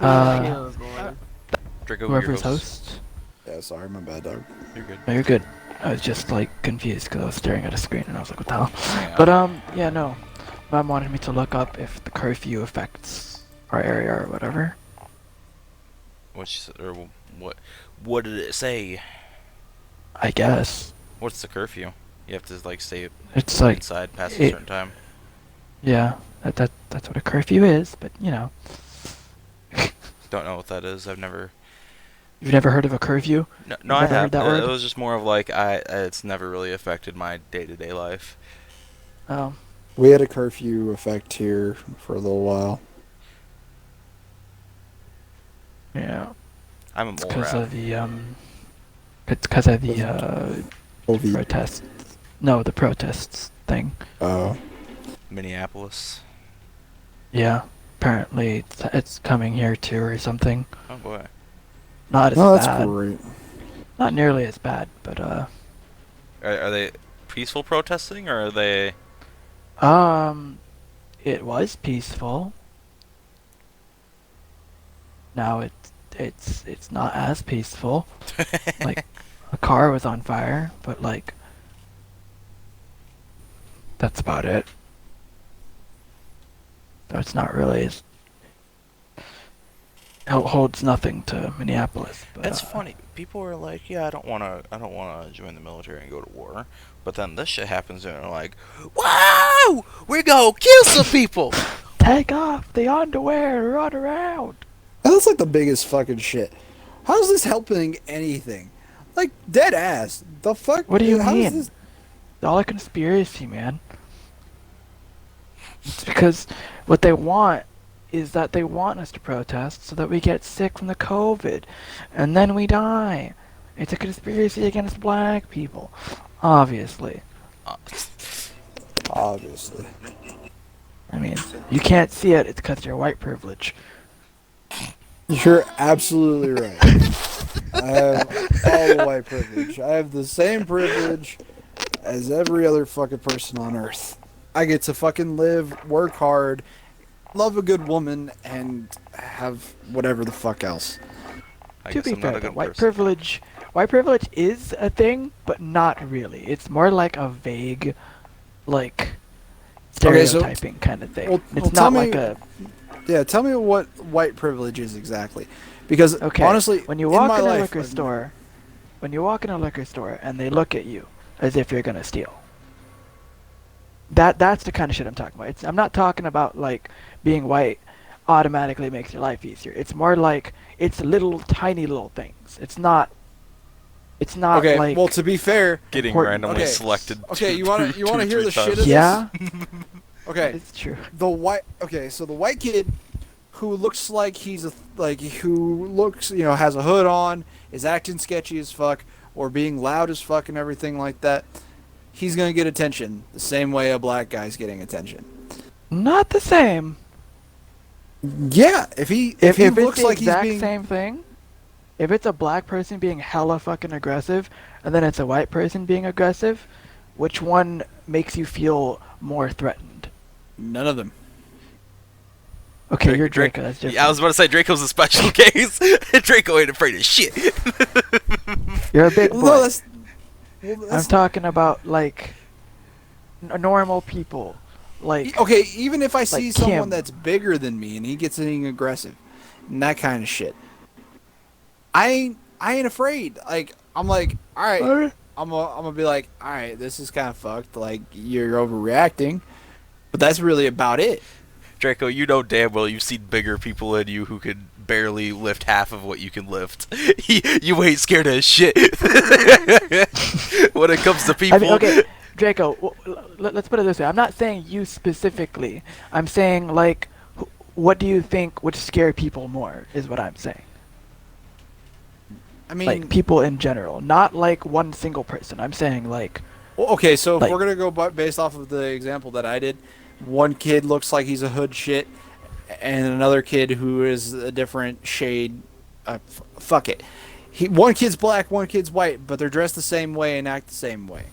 Uh, Feels boring. Draco, your whoever's host. host. Yeah, sorry, my bad, dog. You're good. No, you're good. I was just like confused because I was staring at a screen and I was like, what the hell? Yeah. But yeah, no. Mom wanted me to look up if the curfew affects our area or whatever. What did it say? I guess What's the curfew? You have to like stay it's like inside past a certain time. yeah, that's what a curfew is. But you know, Don't know what that is. I've never. you've never heard of a curfew? No, I Never heard have. that word? It was just more of like It's never really affected my day-to-day life. Oh, We had a curfew effect here for a little while. yeah. I'm a It's mole because rat. of the It's because of the COVID. protests. No, the protests thing. Minneapolis. Yeah. Apparently, it's coming here too or something. Oh boy. Not as No, that's bad. great. Not nearly as bad, but Are they peaceful protesting or are they? it was peaceful. Now it's not as peaceful. Like a car was on fire, but like that's about it. So it's not really as holds nothing to Minneapolis. But, It's funny. People are like, yeah, I don't wanna join the military and go to war. But then this shit happens and they're like, wow, we're gonna kill some people. Take off the underwear, run around. That's like the biggest fucking shit. How's this helping anything? Like, dead ass. The fuck? What do you how does mean? this- It's all a conspiracy, man. It's because what they want is that they want us to protest so that we get sick from the COVID, and then we die. It's a conspiracy against black people, obviously. Uh, Obviously. I mean, you can't see it. It's because you're white privilege. You're absolutely right. I have all the white privilege. I have the same privilege as every other fucking person on earth. I get to fucking live, work hard, love a good woman, and have whatever the fuck else. I To guess be I'm not fair, a though, good white person. privilege is a thing, but not really. It's more like a vague, like Okay, so- stereotyping kind of thing. well, It's tell not me- like a Yeah, tell me what white privilege is exactly. Because okay. honestly, when you in walk my in a life, liquor I've- store, when you walk in a liquor store and they look at you as if you're gonna steal. That's the kind of shit I'm talking about. I'm not talking about like being white automatically makes your life easier. It's more like it's little tiny little things. It's not Okay, like well, to be fair, Getting important. randomly Okay. selected. Okay, two- you wanna- two- you wanna two, hear three the shit times. of this? yeah, okay, it's true. so the white kid who looks like who looks, has a hood on, is acting sketchy as fuck, or being loud as fuck and everything like that, he's gonna get attention the same way a black guy's getting attention. Not the same. Yeah, if he If looks it's the like he's exact being same thing, if it's a black person being hella fucking aggressive, and then it's a white person being aggressive, which one makes you feel more threatened? none of them. Okay, you're Draco. That's different. Yeah, I was about to say Draco's a special case. Draco ain't afraid of shit. You're a big boy. No, that's, I'm talking about like normal people, like okay. Even if I see like someone Kim. that's bigger than me and he gets anything aggressive, and that kind of shit, I ain't afraid. Like, I'm like, all right. I'm gonna be like, all right, this is kind of fucked. Like, you're overreacting, but that's really about it. Draco, you know damn well you've seen bigger people than you who could barely lift half of what you can lift. You ain't scared of shit when it comes to people. I mean, okay, Draco. Let's put it this way. I'm not saying you specifically. I'm saying like, what do you think would scare people more? Is what I'm saying. I mean, Like people in general, not like one single person. I'm saying like, well, okay, so if like- we're gonna go based off of the example that I did, one kid looks like he's a hood shit, and another kid who is a different shade. Fuck it. One kid's black, one kid's white, but they're dressed the same way and act the same way.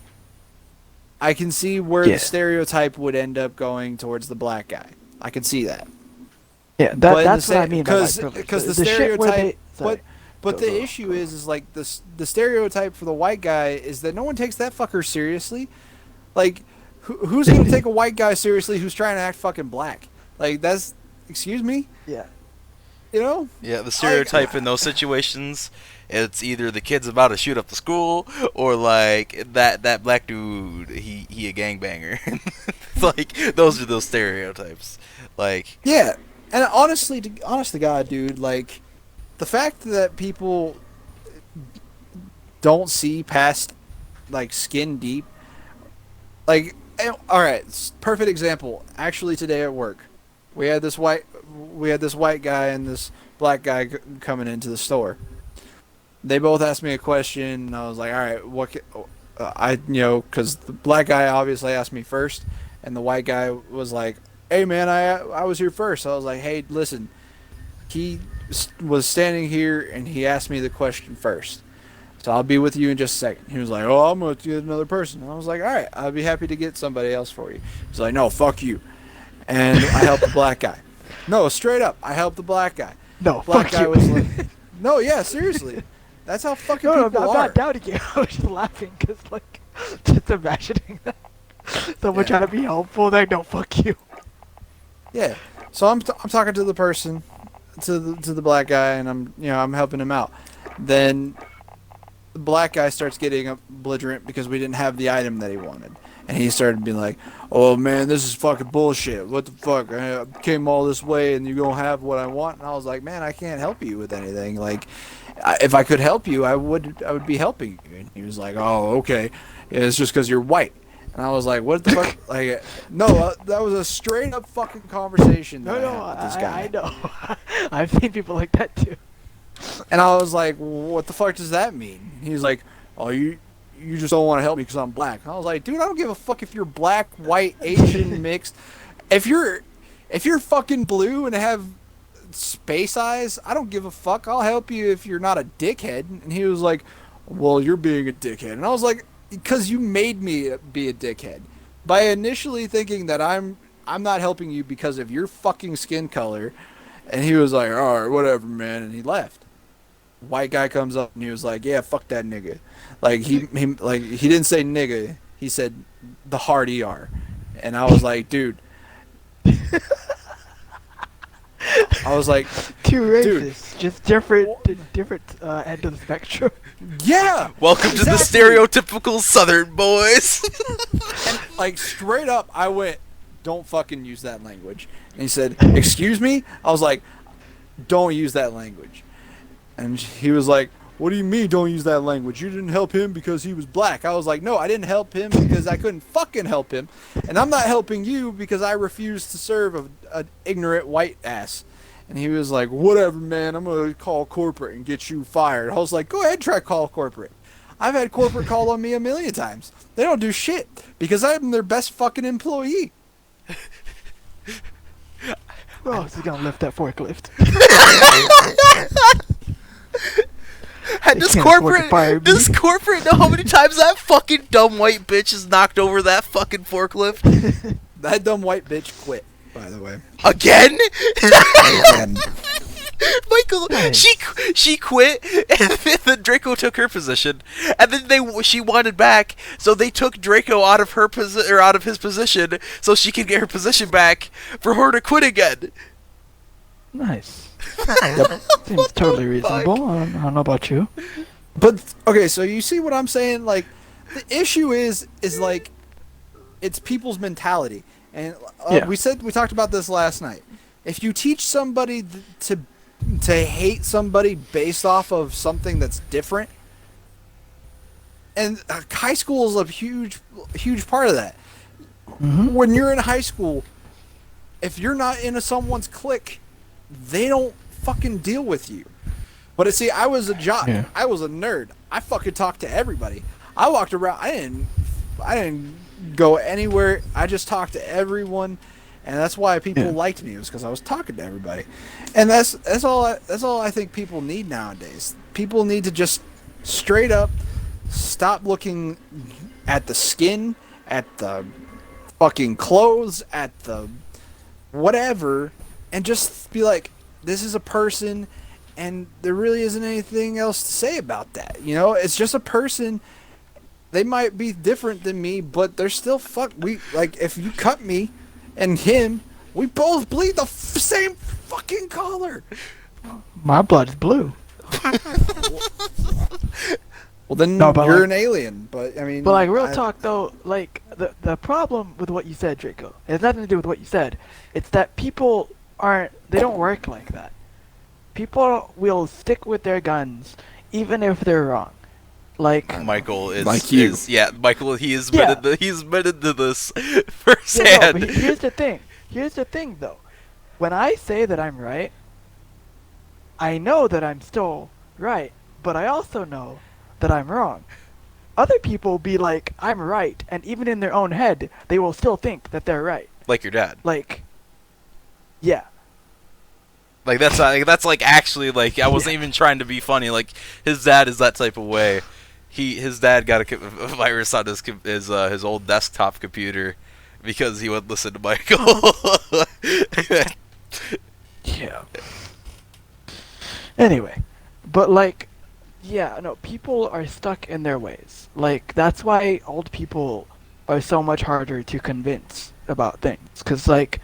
I can see where Yeah. the stereotype would end up going towards the black guy. I can see that. Yeah, that's what I mean by white privilege. Because the shit where stereotype, sorry. but Go, the go. issue is like the stereotype for the white guy is that no one takes that fucker seriously. Like, who's gonna take a white guy seriously who's trying to act fucking black? Like that's, excuse me, Yeah. you know? Yeah, the stereotype in those situations, it's either the kid's about to shoot up the school or like that black dude, he a gangbanger. Like those are those stereotypes. Like Yeah, and honest to God, dude, like the fact that people don't see past like skin deep, like, all right, perfect example. Actually, today at work, we had this white guy and this black guy coming into the store. They both asked me a question, and I was like, all right, because the black guy obviously asked me first, and the white guy was like, hey man, I was here first. I was like, hey, listen, he was standing here and he asked me the question first, so I'll be with you in just a second. He was like, oh, I'm going to get another person. And I was like, all right, I'll be happy to get somebody else for you. He's like, no, fuck you. And I helped the black guy. No, straight up, I helped the black guy. No, Black fuck guy you. was like, no, yeah, seriously. That's how fucking No, people I'm are. not doubting you. I was just laughing because, like, just imagining that someone Yeah. trying to be helpful. Like, no, fuck you. Yeah. So I'm talking to the person, to the black guy, and I'm helping him out. Then the black guy starts getting belligerent because we didn't have the item that he wanted, and he started being like, "Oh man, this is fucking bullshit. What the fuck? I came all this way, and you don't have what I want." And I was like, "Man, I can't help you with anything. Like, if I could help you, I would be helping you." And he was like, "Oh, okay. Yeah, it's just because you're white." And I was like, "What the fuck?" Like, no, that was a straight up fucking conversation that No, I no, had with this guy. I know. I've seen people like that too. And I was like, "What the fuck does that mean?" He's like, "Oh, you just don't want to help me because I'm black." And I was like, "Dude, I don't give a fuck if you're black, white, Asian, mixed. If you're fucking blue and have space eyes, I don't give a fuck. I'll help you if you're not a dickhead." And he was like, "Well, you're being a dickhead." And I was like, "Because you made me be a dickhead by initially thinking that I'm not helping you because of your fucking skin color." And he was like, "All right, whatever, man," and he left. White guy comes up and he was like, "Yeah, fuck that nigga." Like he didn't say nigga, he said the hard ER. And I was like, "Dude." I was like, Too racist. Dude. Just different end of the spectrum. "Yeah." welcome to the Exactly. stereotypical Southern boys. And like straight up, I went, "Don't fucking use that language." And he said, "Excuse me?" I was like, "Don't use that language." And he was like, "What do you mean don't use that language? You didn't help him because he was black." I was like, "No, I didn't help him because I couldn't fucking help him. And I'm not helping you because I refuse to serve an ignorant white ass." And he was like, "Whatever, man. I'm going to call corporate and get you fired." I was like, "Go ahead and try call corporate. I've had corporate call on me a million times. They don't do shit because I'm their best fucking employee." Oh, he's gonna lift that forklift. And They can't afford to fire me. does corporate know how many times that fucking dumb white bitch has knocked over that fucking forklift? That dumb white bitch quit, by the way. Again? And Michael, Nice. she quit, and then Draco took her position, and then she wanted back, so they took Draco out of his position, so she could get her position back for her to quit again. Nice. Seems totally reasonable. I don't know about you. But okay, so you see what I'm saying? Like, the issue is like, it's people's mentality, and Yeah. we talked about this last night. If you teach somebody to hate somebody based off of something that's different, and high school is a huge part of that. Mm-hmm. When you're in high school, if you're not in someone's clique, they don't fucking deal with you. But see, I was a jock. Yeah. I was a nerd. I fucking talked to everybody. I walked around. I didn't go anywhere. I just talked to everyone, and that's why people Yeah. liked me. It was because I was talking to everybody, and that's all I think people need nowadays. People need to just straight up stop looking at the skin, at the fucking clothes, at the whatever, and just be like, this is a person, and there really isn't anything else to say about that. You know, it's just a person. They might be different than me, but they're still we like, if you cut me and him, we both bleed the same fucking color. My blood's blue. Well, then No, but you're like- an alien. But I mean, But like real talk though, like the problem with what you said, Draco, it has nothing to do with what you said. It's that people they don't work like that. People will stick with their guns even if they're wrong. Like Michael is Like you. Michael, he is Yeah. he's admitted to this yeah, no, firsthand. but here's the thing. Here's the thing though. When I say that I'm right, I know that I'm still right, but I also know that I'm wrong. Other people be like, I'm right, and even in their own head, they will still think that they're right. Like your dad. Like, yeah. Like that's like actually like I wasn't even trying to be funny. Like his dad is that type of way. His dad got a virus on his old desktop computer because he would listen to Michael. Yeah. Anyway, but like, yeah, no, people are stuck in their ways. Like, that's why old people are so much harder to convince about things. 'Cause like,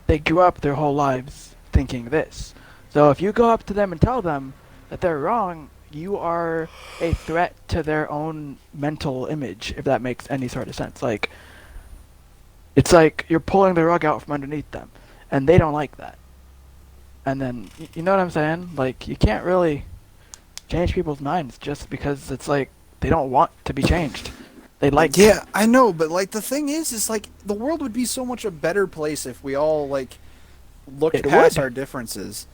they grew up their whole lives thinking this. So if you go up to them and tell them that they're wrong, you are a threat to their own mental image, if that makes any sort of sense. Like, it's like you're pulling the rug out from underneath them, and they don't like that. And then, you know what I'm saying? Like, you can't really change people's minds just because it's like they don't want to be changed. They like yeah, I know, but like the thing is like the world would be so much a better place if we all like looked It past would. our differences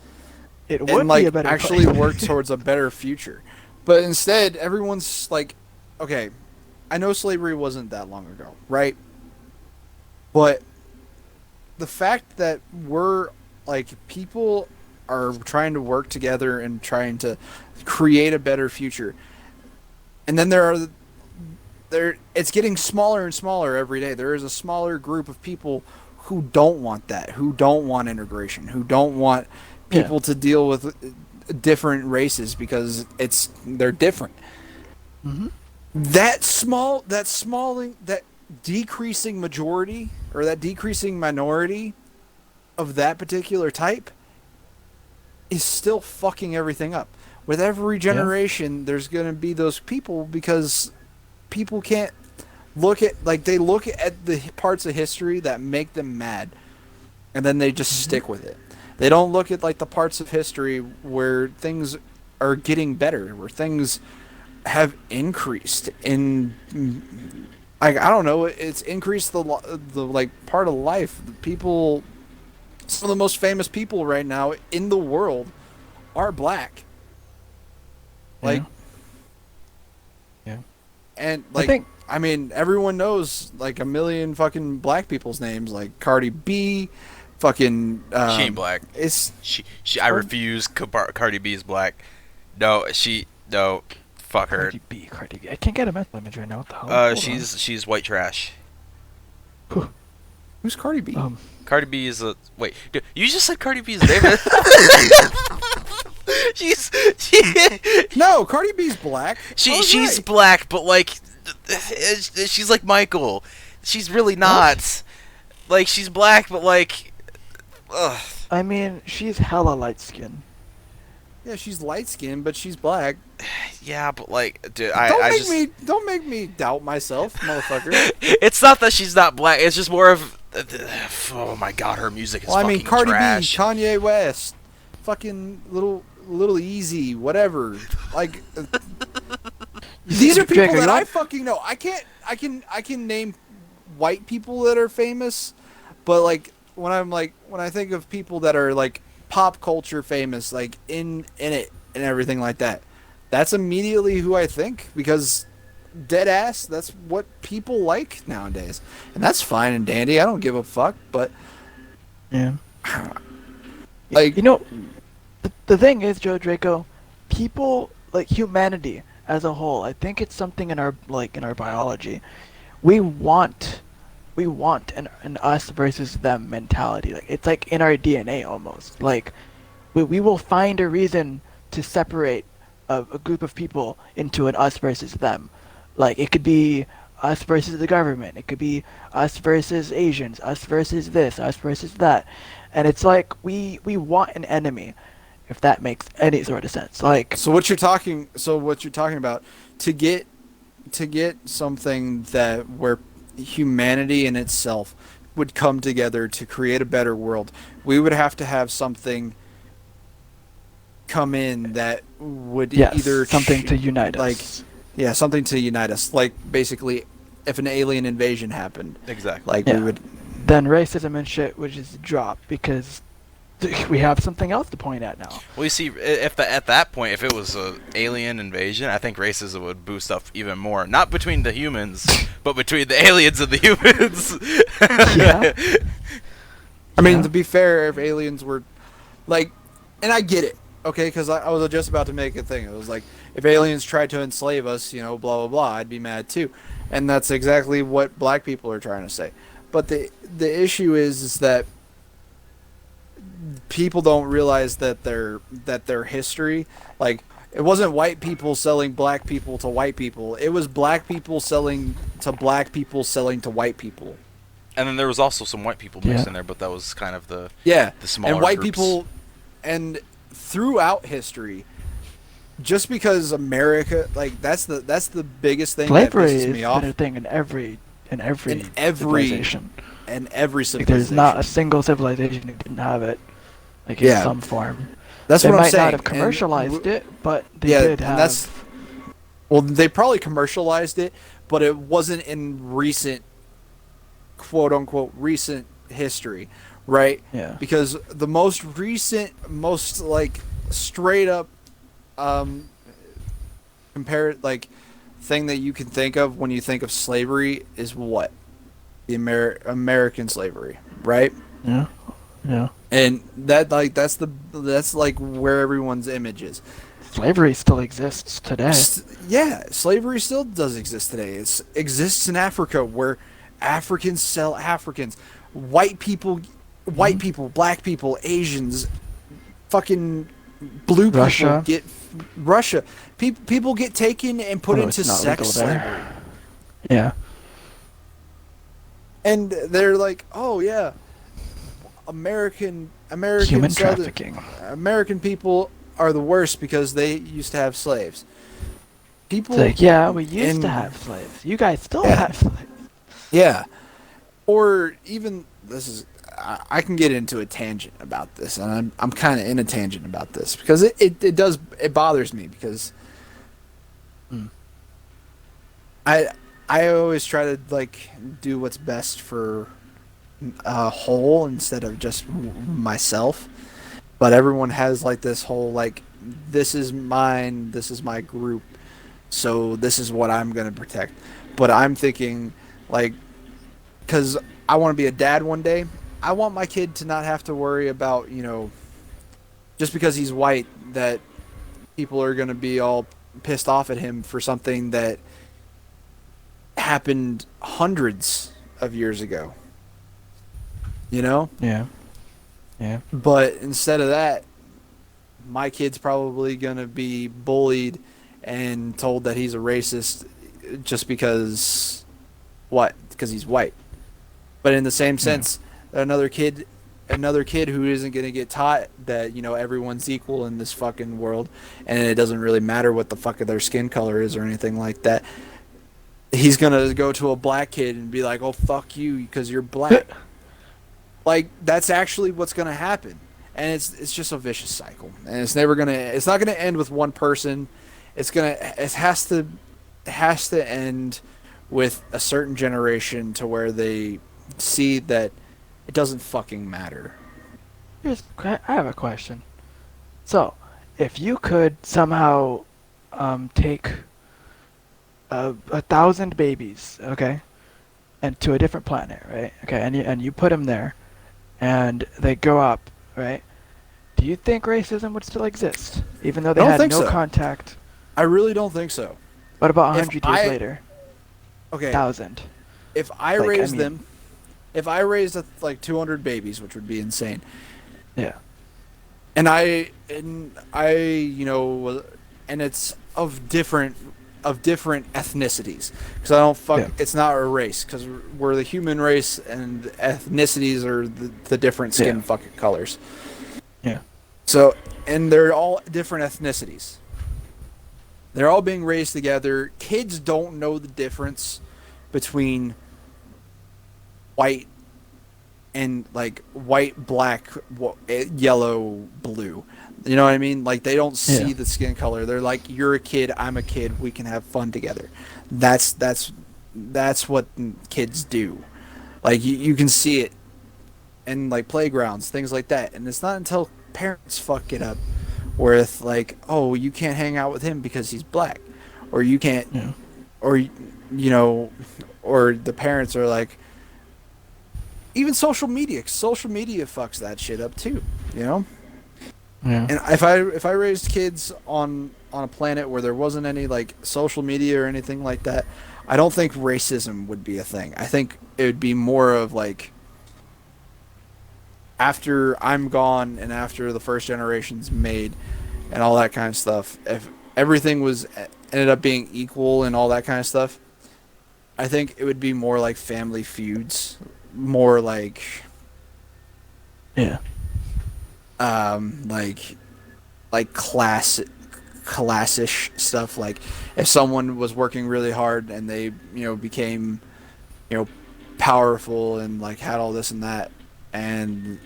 it would and like be a better actually place. work towards a better future. But instead, everyone's like, okay, I know slavery wasn't that long ago, right? But the fact that we're like people are trying to work together and trying to create a better future, and then it's getting smaller and smaller every day. There is a smaller group of people who don't want that, who don't want integration, who don't want people to deal with different races because they're different. Mm-hmm. That decreasing majority or that decreasing minority of that particular type is still fucking everything up. With every generation, there's going to be those people because people can't they look at the parts of history that make them mad, and then they just stick with it. They don't look at like the parts of history where things are getting better, where things have increased in. I don't know. It's increased the like part of life. People, some of the most famous people right now in the world are black. Like, Yeah. and I like, think- I mean, everyone knows like a million fucking black people's names, like Cardi B, fucking. She ain't black. It's I refuse. Cardi B is black. No, fuck her. Cardi B. I can't get a mental image right now. What the hell? Hold on. She's white trash. who's Cardi B? Cardi B is a wait. Dude, you just said Cardi B is name. No, Cardi B's black. I was she's right. black, but like she's like Michael. She's really not. Like she's black, but like, ugh. I mean, she's hella light skinned. Yeah, she's light skinned, but she's black. Yeah, but like, dude, Don't make me doubt myself, motherfucker. It's not that she's not black. It's just more of, oh my god, her music is Well, I fucking mean, Cardi trash. B, Kanye West, fucking little Easy, whatever. Like, these are people Jacob, that you know- I fucking know. I can name white people that are famous, but like when I think of people that are like pop culture famous, like in it and everything like that, that's immediately who I think, because dead ass, that's what people like nowadays, and that's fine and dandy. I don't give a fuck, but Yeah. like, You know, the thing is, Joe Draco, people, like humanity as a whole, I think it's something in our biology. We want we want an us versus them mentality. Like it's like in our DNA almost. Like we will find a reason to separate a group of people into an us versus them. Like it could be us versus the government. It could be us versus Asians, us versus this, us versus that. And it's like we want an enemy, if that makes any sort of sense. Like So what you're talking about to get something that where humanity in itself would come together to create a better world, we would have to have something come in that would yes, either something to unite like us. yeah, something to unite us. Like basically if an alien invasion happened, Exactly. like Yeah. we would Then racism and shit would just drop because we have something else to point at now. Well, you see, if at that point, if it was a alien invasion, I think racism would boost up even more. Not between the humans, but between the aliens and the humans. Yeah. I mean, Yeah. to be fair, if aliens were, like, and I get it, okay, because I was just about to make a thing. It was like, if aliens tried to enslave us, you know, blah, blah, blah, I'd be mad too. And that's exactly what black people are trying to say. But the issue is that people don't realize that their history, like, it wasn't white people selling black people to white people. It was black people selling to black people selling to white people. And then there was also some white people mixed Yeah. in there, but that was kind of the Yeah, smaller and white groups. people, and throughout history, just because America, like that's the biggest thing Slavery that is pisses me off. a thing in every In every- civilization. And every Like, civilization, there's not a single civilization that didn't have it, like in Yeah. some form. that's They what I'm might saying. not have And commercialized it, but they yeah, did and have. that's well, they probably commercialized it, but it wasn't in recent, quote unquote, recent history, right? Yeah. Because the most recent, most like straight up, compare like thing that you can think of when you think of slavery is what the American slavery, right? Yeah. Yeah. And that like that's like where everyone's image is. Slavery still exists today. Yeah, slavery still does exist today. It exists in Africa where Africans sell Africans. White people, black people, Asians, fucking blue Russia. people get Russia. People get taken and put Although into it's not sex legal there. slavery. Yeah. And they're like, "Oh yeah, American Human Southern- trafficking. American people are the worst because they used to have slaves." People It's like, yeah, we used in- to have slaves. You guys still Yeah. have slaves. Yeah. Or even this is I can get into a tangent about this, and I'm kind of in a tangent about this because it bothers me because I always try to like do what's best for a whole instead of just myself, but everyone has like this whole like this is mine, this is my group, so this is what I'm gonna protect. But I'm thinking like because I want to be a dad one day. I want my kid to not have to worry about, you know, just because he's white, that people are going to be all pissed off at him for something that happened hundreds of years ago. You know? Yeah. Yeah. But instead of that, my kid's probably going to be bullied and told that he's a racist just because what? Because he's white. But in the same sense, another kid who isn't going to get taught that, you know, everyone's equal in this fucking world and it doesn't really matter what the fuck their skin color is or anything like that. He's going to go to a black kid and be like, "Oh, fuck you because you're black." Like, that's actually what's going to happen. And it's just a vicious cycle. And it's not going to end with one person. It has to end with a certain generation to where they see that it doesn't fucking matter. I have a question. So, if you could somehow take 1,000 babies, okay, and to a different planet, right? Okay, and you put them there, and they grow up, right? Do you think racism would still exist, even though they I don't had think no so. contact? I really don't think so. What about If 100 years I- later? Okay, 1,000. if I Like, I raise mean- them, if I raised like 200 babies, which would be insane, Yeah. and I and it's of different ethnicities, because I don't fuck. Yeah. It's not a race, because we're the human race, and ethnicities are the different skin Yeah. fucking colors. Yeah. So, and they're all different ethnicities. They're all being raised together. Kids don't know the difference between white and like white, black, yellow, blue. You know what I mean? Like they don't see Yeah. the skin color. They're like, "You're a kid. I'm a kid. We can have fun together." That's what kids do. Like you can see it in like playgrounds, things like that. And it's not until parents fuck it up with like, "Oh, you can't hang out with him because he's black," or you can't, Yeah. or or the parents are like, even social media. Social media fucks that shit up too. You know. Yeah. And if I raised kids on a planet where there wasn't any like social media or anything like that, I don't think racism would be a thing. I think it would be more of like, after I'm gone and after the first generation's made and all that kind of stuff, if everything was ended up being equal and all that kind of stuff, I think it would be more like Family Feuds, more like Yeah. like classish stuff. Like if someone was working really hard and they became powerful and like had all this and that, and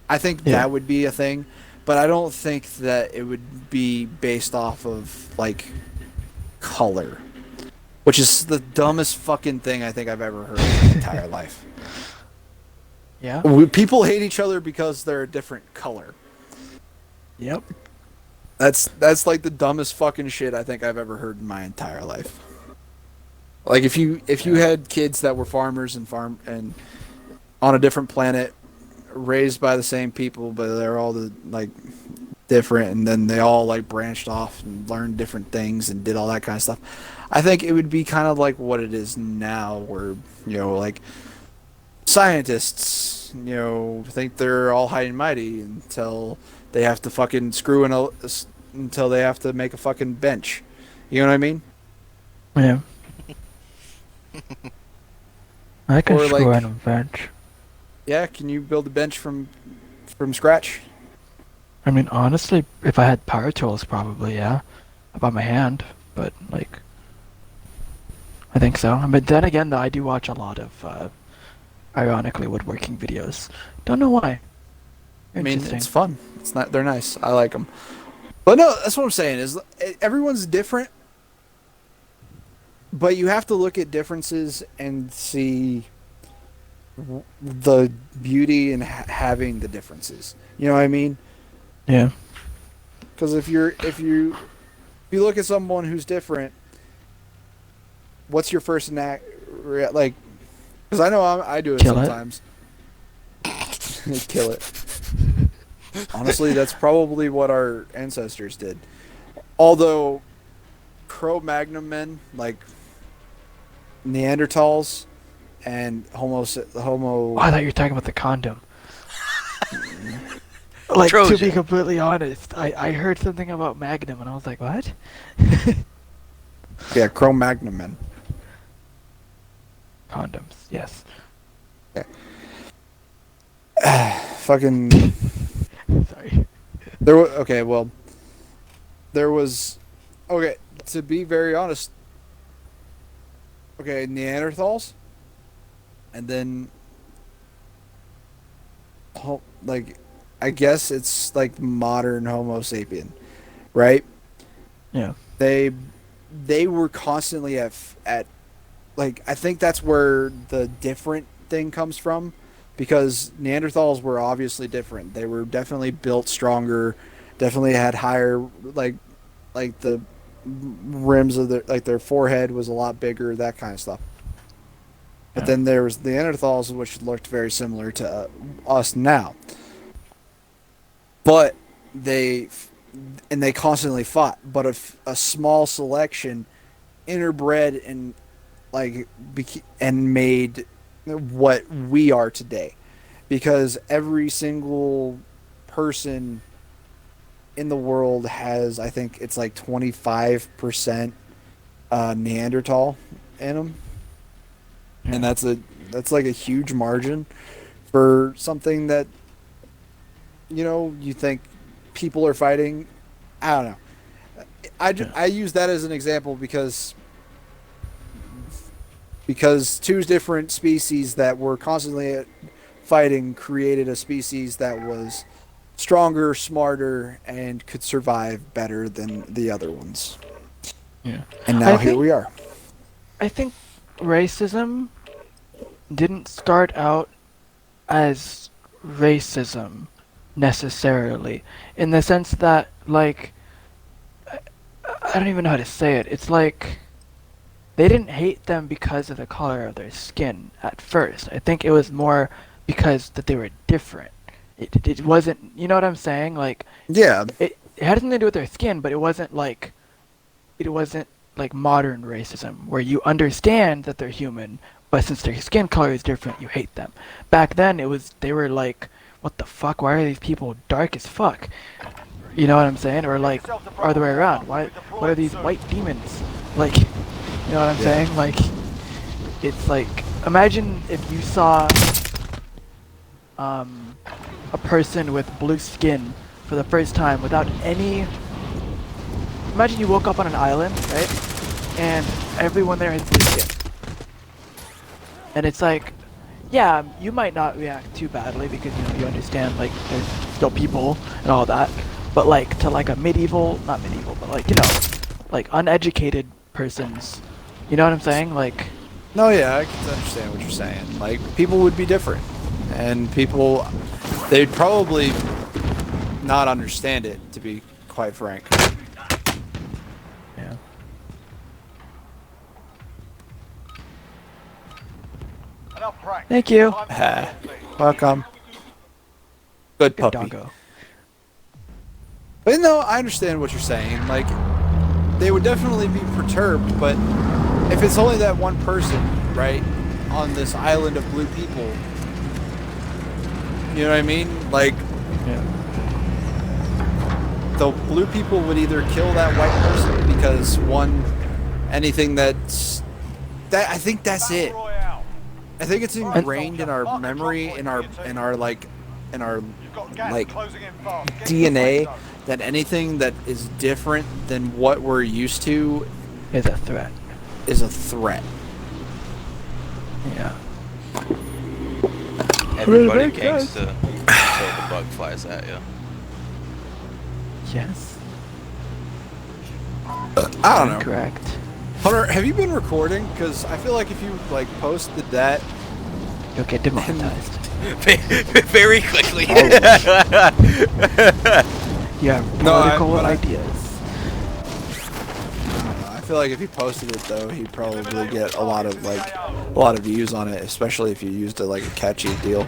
I think Yeah. that would be a thing, but I don't think that it would be based off of like color, which is the dumbest fucking thing I think I've ever heard in my entire life. Yeah. People hate each other because they're a different color. Yep. That's like the dumbest fucking shit I think I've ever heard in my entire life. Like if you had kids that were farmers and on a different planet, raised by the same people, but they're all like different, and then they all like branched off and learned different things and did all that kind of stuff. I think it would be kind of like what it is now, where like scientists think they're all high and mighty until they have to fucking until they have to make a fucking bench. You know what I mean? Yeah. I can Or, screw like- in a bench. Yeah, can you build a bench from scratch? I mean, honestly, if I had power tools, probably, yeah. By my hand, but, like, I think so. But then again, though, I do watch a lot of, ironically, woodworking videos. Don't know why. I mean, Interesting. it's fun. They're nice. I like them. But no, that's what I'm saying is everyone's different, but you have to look at differences and see the beauty in having the differences. You know what I mean? Yeah. Because if you look at someone who's different, what's your first like? Because I know I do it Kill it. sometimes. Kill it. Honestly, that's probably what our ancestors did. Although Cro-Magnon men, like Neanderthals and Homo. Oh, I thought you were talking about the condom. Like, to Trojan. be completely honest, I heard something about Magnum, and I was like, what? Yeah, Cro-Magnon men. Condoms, yes. Fucking. Sorry. There was. Okay, to be very honest. Okay, Neanderthals. And then. Like, I guess it's like modern Homo sapien, right? Yeah. They were constantly at like, I think that's where the different thing comes from, because Neanderthals were obviously different. They were definitely built stronger, definitely had higher like the rims of their forehead was a lot bigger, that kind of stuff. But Yeah. then there was the Neanderthals, which looked very similar to us now. But they constantly fought. But a small selection interbred and made what we are today, because every single person in the world has, I think it's like 25% Neanderthal in them, and that's like a huge margin for something that you think people are fighting. I don't know. I use that as an example because two different species that were constantly fighting created a species that was stronger, smarter, and could survive better than the other ones. Yeah. And now here we are. I think racism didn't start out as racism necessarily, in the sense that, like, I don't even know how to say it. It's like they didn't hate them because of the color of their skin at first. I think it was more because that they were different. It wasn't, you know what I'm saying? Like, Yeah. it had something to do with their skin, but it wasn't like modern racism where you understand that they're human, but since their skin color is different, you hate them. Back then, they were like, what the fuck? Why are these people dark as fuck? You know what I'm saying? Or like, other way around. What are these white demons? Like, you know what I'm saying? Like, it's like, imagine if you saw a person with blue skin for the first time without any. Imagine you woke up on an island, right? And everyone there has blue skin. And it's like, yeah, you might not react too badly because you understand like there's still people and all that. But like to like a not medieval, but like like uneducated persons, you know what I'm saying? Like, No, yeah, I can understand what you're saying. Like, people would be different, and they'd probably not understand it, to be quite frank. yeah. Thank you. Welcome. Good Good puppy. doggo. But no, I understand what you're saying. Like, they would definitely be perturbed, but if it's only that one person, right, on this island of blue people, you know what I mean? Like, Yeah. the blue people would either kill that white person because anything I think that's it. I think it's ingrained in our memory, in our DNA, that anything that is different than what we're used to Is a threat. is a threat. Yeah. Everybody Really came makes to until the bug flies at you. Yes. I don't know. Correct. Hunter, have you been recording? Because I feel like if you like posted that, You'll get demonetized. Very quickly. You have No, political but I- ideas. I feel like if you posted it though, he'd probably get a lot of views on it, especially if you used it like a catchy deal.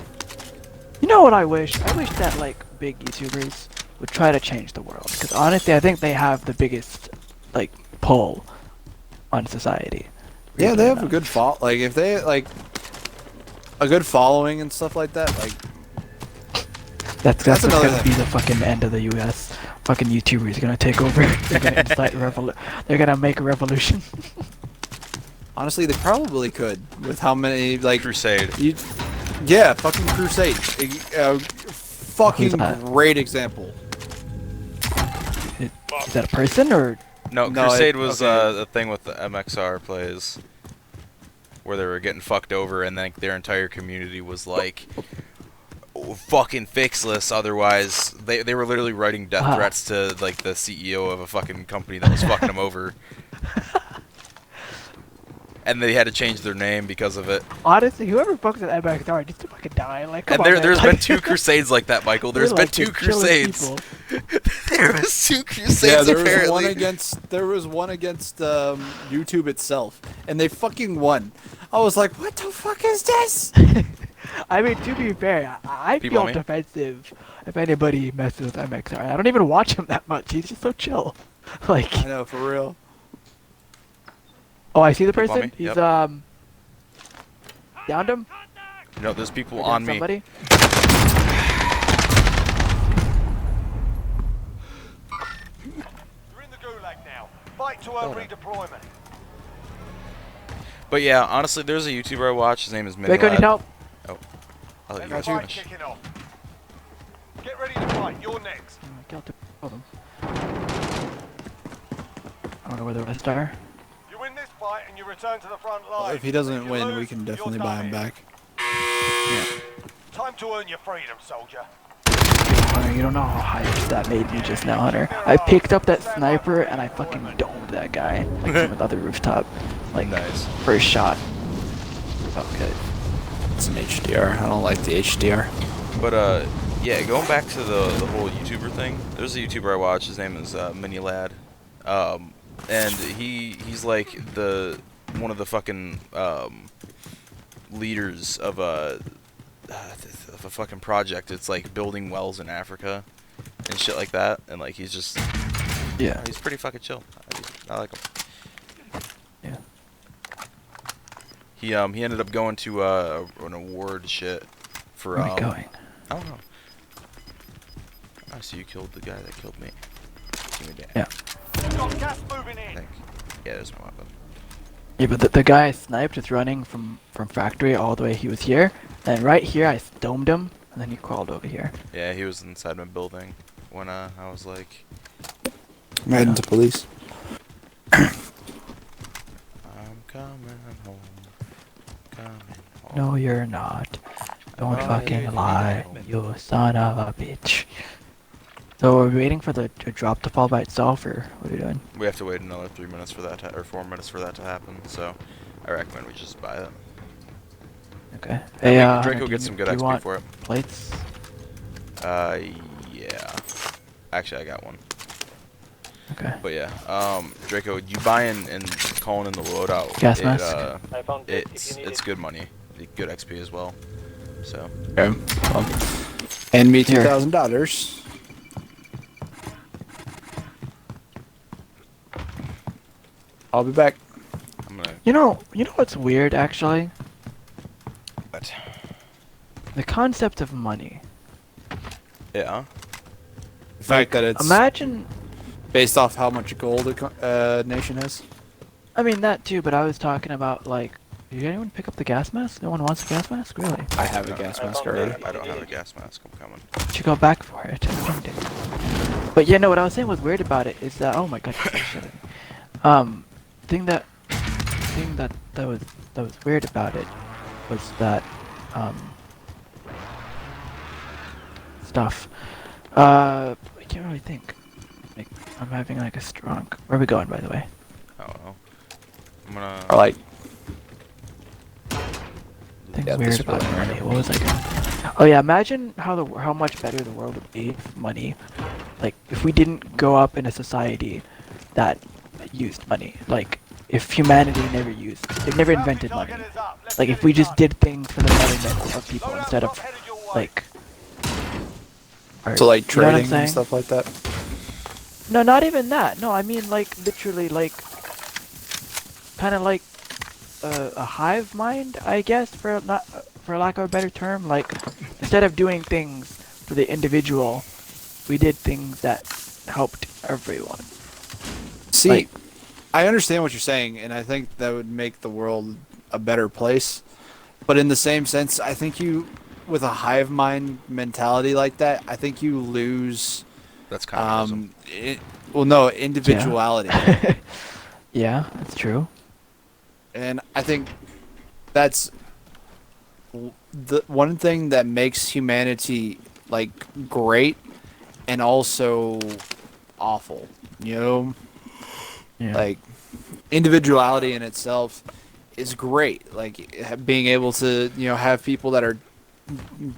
You know what I wish? I wish that like big YouTubers would try to change the world. Because honestly, I think they have the biggest like pull on society. Yeah, Weirdly they have a enough. good like if they like a good following and stuff like that. Like, That's That's what's another gonna thing. be the fucking end of the U.S. Fucking YouTubers are gonna take over. They're gonna incite They're gonna make a revolution. honestly, they probably could with how many like Crusade. yeah, fucking Crusade. Fucking Who's that? great example. Is that a person or? No, No, Crusade it- was okay. the thing with the MXR plays, where they were getting fucked over, and then their entire community was like, fucking fixless. Otherwise, they were literally writing death Ah. threats to like the CEO of a fucking company that was fucking them over. And they had to change their name because of it. Honestly, whoever fucks with MXR needs to fucking die. Like, come And on, man. there's Like, been two crusades like that, Michael. There's they're, been like, two the chillest crusades. people. There was two crusades Yeah, there apparently. was one against YouTube itself, and they fucking won. I was like, what the fuck is this? I mean, to be fair, I People feel on me? defensive if anybody messes with MXR. I don't even watch him that much. He's just so chill. Like, I know, for real. oh, I see the People on person. me? He's Yep. downed him. You know, there's people Against on me. somebody? You're in the gulag now. Fight to earn redeployment. But yeah, honestly, there's a YouTuber I watch. His name is Draco, need Minilad. help? Oh, I'll let you There's guys a fight finish. kicking off. Get ready to fight. You're next. Killed them. I don't know where the rest are. You win this fight and you return to the front line. Well, if he doesn't You win, lose, we can you're definitely done buy him here. back. Time to earn your freedom, soldier. Hunter, you don't know how hyped that made me just now, Hunter. I picked up that sniper and I fucking domed that guy, like from the other rooftop. Like, Nice. first shot. Okay. It's an HDR. I don't like the HDR. But yeah, going back to the whole YouTuber thing. There's a YouTuber I watch. His name is Minilad. And he's like one of the fucking leaders of a fucking project. It's like building wells in Africa and shit like that. And like he's just Yeah. he's pretty fucking chill. I like him. Yeah. He ended up going to an award shit for Where are we going? I don't know. I see you killed the guy that killed me. Give me that. Yeah. You've got gas moving I in. think. Yeah, there's my weapon. Yeah, but the guy I sniped is running from factory all the way. He was here, and right here I domed him, and then he crawled over here. Yeah, he was inside my building when I was like, I'm heading to police. I'm coming home. Coming home. No, you're not. Don't Oh, fucking yeah, lie, yeah. you son of a bitch. So are we waiting for the drop to fall by itself, or what are we doing? We have to wait another 3 minutes for that, or 4 minutes for that to happen. So, I recommend we just buy it. Okay. I mean, Hey, Draco Hunter, do gets you- some good do you XP want for it. plates? Yeah. Actually, I got one. Okay. But yeah, Draco, you buying and calling in the loadout. Gas it, mask? I found it if It's you need it. good money, good XP as well. So Okay. And me Here. $2,000. I'll be back. I'm gonna. You know what's weird actually? But The concept of money. yeah, The fact that it's Imagine, based off how much gold a nation has. I mean that too, but I was talking about like, did anyone pick up the gas mask? No one wants a gas mask, really? I have a gas mask already. I don't have a gas mask. I'm coming. Should go back for it. I think it. But yeah, no. What I was saying was weird about it is that, oh my god, shit. Thing that was weird about it was that stuff. I can't really think. Like, I'm having like a strong. Where are we going, by the way? I don't know. I'm gonna. Or like, Things Yeah, weird this about one. money. What was I going? Oh yeah, imagine how much better the world would be if money, like if we didn't go up in a society that used money. Like if humanity never used, they never invented money. Like if we just did things for the betterment of people instead of like. or- so like you know what I'm trading saying? and stuff like that. No, not even that. No, I mean like literally like kind of like a hive mind, I guess, for lack of a better term. Like instead of doing things for the individual, we did things that helped everyone. See, Like- I understand what you're saying, and I think that would make the world a better place. But in the same sense, I think with a hive mind mentality like that, I think you lose, That's communism. individuality. Yeah, that's true. And I think that's the one thing that makes humanity like great and also awful. You know, Yeah. like individuality in itself is great. Like being able to, have people that are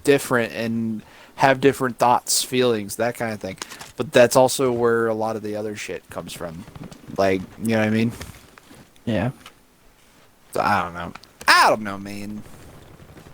different and have different thoughts, feelings, that kind of thing. But that's also where a lot of the other shit comes from. Like, you know what I mean? Yeah. So I don't know. I don't know, man.